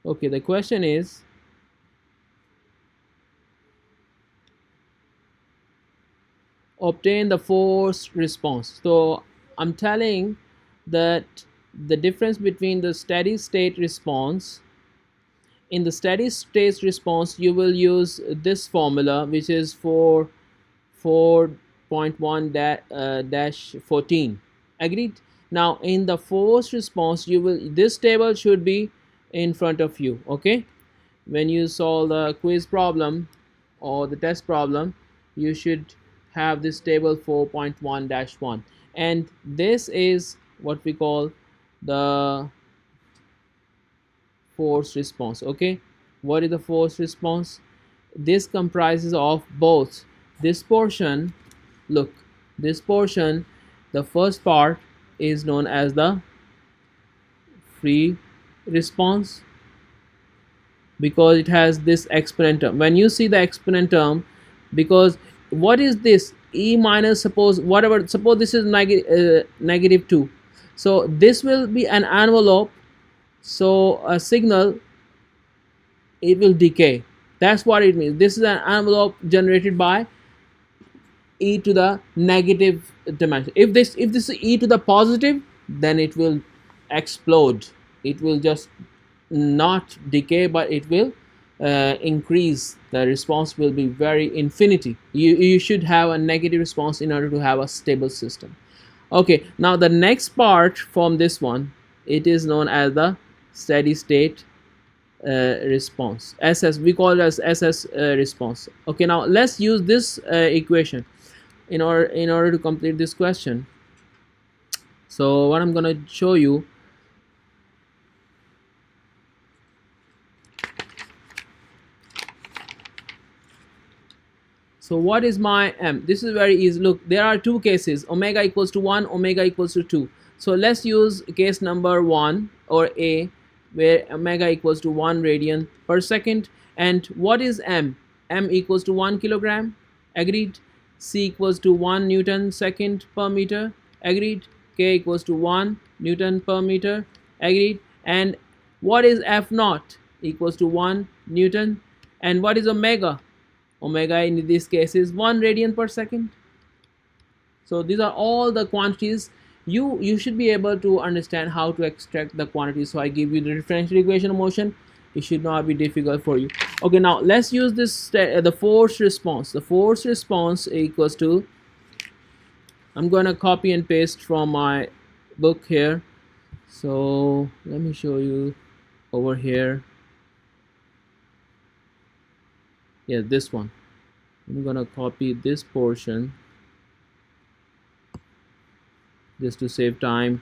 Okay, the question is obtain the forced response. So I'm telling that the difference between the steady state response, in the steady state response you will use this formula, which is for 4.1 dash 14. Agreed? Now in the forced response, you will, this table should be in front of you. Okay, when you solve the quiz problem or the test problem, you should have this table 4.1 dash 1, and this is what we call the force response. Okay, what is the force response? This comprises of both this portion. Look, this portion, the first part is known as the free response, because it has this exponent term. When you see the exponent term, because what is this e minus, suppose whatever, suppose this is negative 2, so this will be an envelope, so a signal, it will decay. That's what it means. This is an envelope generated by e to the negative dimension. If this is e to the positive, then it will explode. It will just not decay, but it will increase. The response will be very infinity. You should have a negative response in order to have a stable system. Okay, now the next part from this one, it is known as the steady state response. SS, we call it as SS response. Okay, now let's use this equation in order to complete this question. So what I'm gonna show you, so what is my m? This is very easy. Look, there are two cases, omega equals to 1, omega equals to 2. So let's use case number 1 or a, where omega equals to 1 radian per second. And what is m? M equals to 1 kilogram. Agreed? C equals to 1 newton second per meter. Agreed? K equals to 1 newton per meter. Agreed? And what is f naught? Equals to 1 newton. And what is omega? Omega in this case is 1 radian per second. So these are all the quantities. You should be able to understand how to extract the quantities. So I give you the differential equation of motion. It should not be difficult for you. Okay, now let's use this the force response. The force response equals to, I'm going to copy and paste from my book here. So let me show you over here. Yeah, this one. I'm gonna copy this portion just to save time.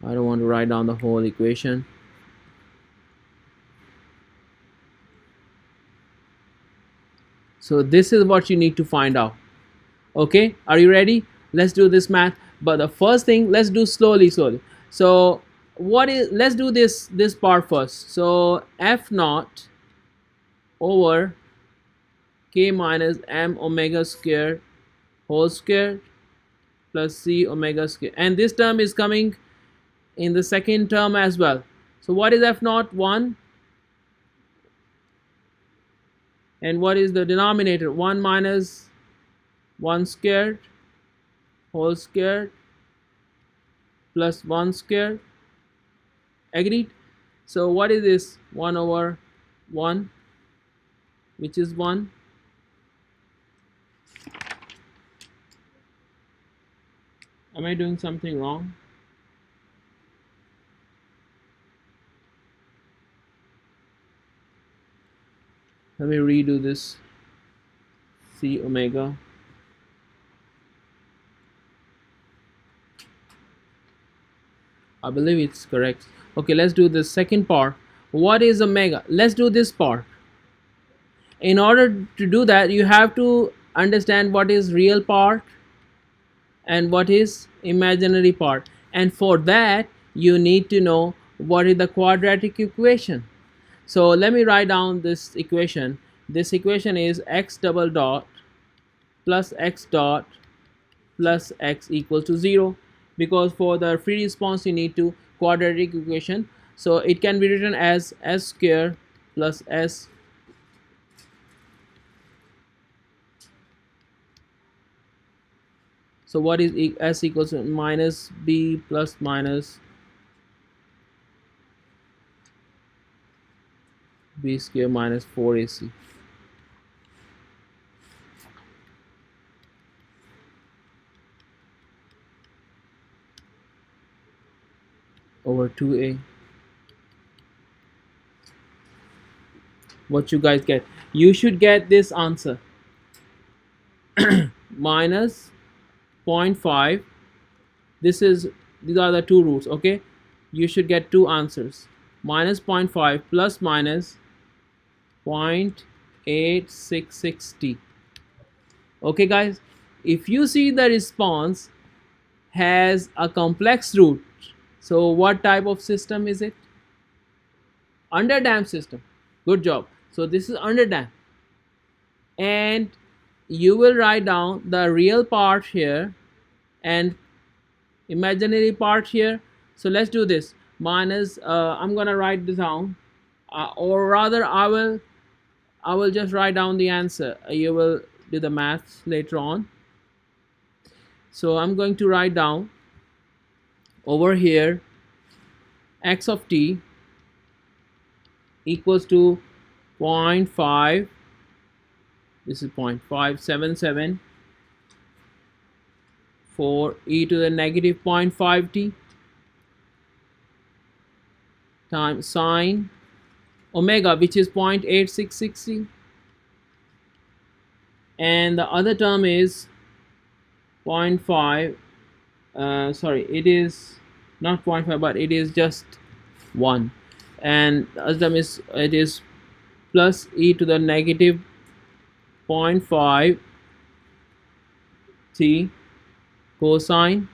I don't want to write down the whole equation. So this is what you need to find out. Okay, are you ready? Let's do this math. But the first thing, let's do slowly. So let's do this part first. So f naught over k minus m omega square whole square plus c omega square, and this term is coming in the second term as well. So what is f naught? 1. And what is the denominator? 1 minus 1 squared whole squared plus 1 squared. Agreed? So what is this? 1 over 1, which is 1. Am I doing something wrong? Let me redo this. C omega. I believe it's correct. Okay, let's do the second part. What is omega? Let's do this part. In order to do that, you have to understand what is real part and what is imaginary part. And for that, you need to know what is the quadratic equation. So let me write down this equation. This equation is x double dot plus x dot plus x equals to 0, because for the free response you need to quadratic equation. So it can be written as s square plus s. So what is s equals to minus b plus minus b square minus 4ac over 2a. What you guys get? You should get this answer minus zero point 0.5. These are the two roots. Okay, you should get two answers, minus zero point 0.5 plus minus 0.866t. Okay guys, if you see the response has a complex root, so what type of system is it? Underdamped system. Good job. So this is underdamped, and you will write down the real part here and imaginary part here. So let's do this. Minus I'm gonna write this down, or rather I will just write down the answer. You will do the maths later on. So I'm going to write down over here x of t equals to 0.5, this is 0.577 for e to the negative 0.5t times sine omega, which is 0.866c, and the other term is 0.5, sorry, it is not 0.5 but it is just 1, and the other term is, it is plus e to the negative 0.5 t cosine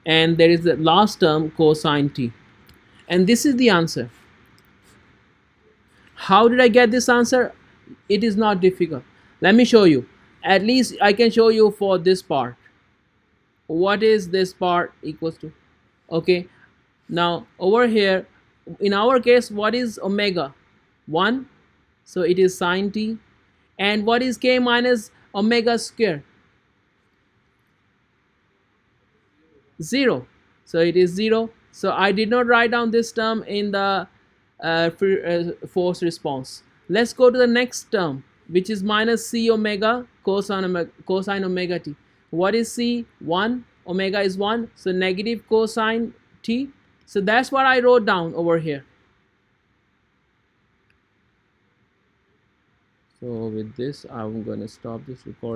and there is the last term cosine t, and this is the answer. How did I get this answer? It is not difficult. Let me show you. At least I can show you for this part. What is this part equals to? Okay, now over here in our case, what is omega? 1, so it is sine t. And what is k minus omega square? 0, so it is 0. So I did not write down this term in the force response. Let's go to the next term, which is minus c omega cosine omega t. What is c? 1. Omega is 1, so negative cosine t. So that's what I wrote down over here. So with this, I'm going to stop this recording.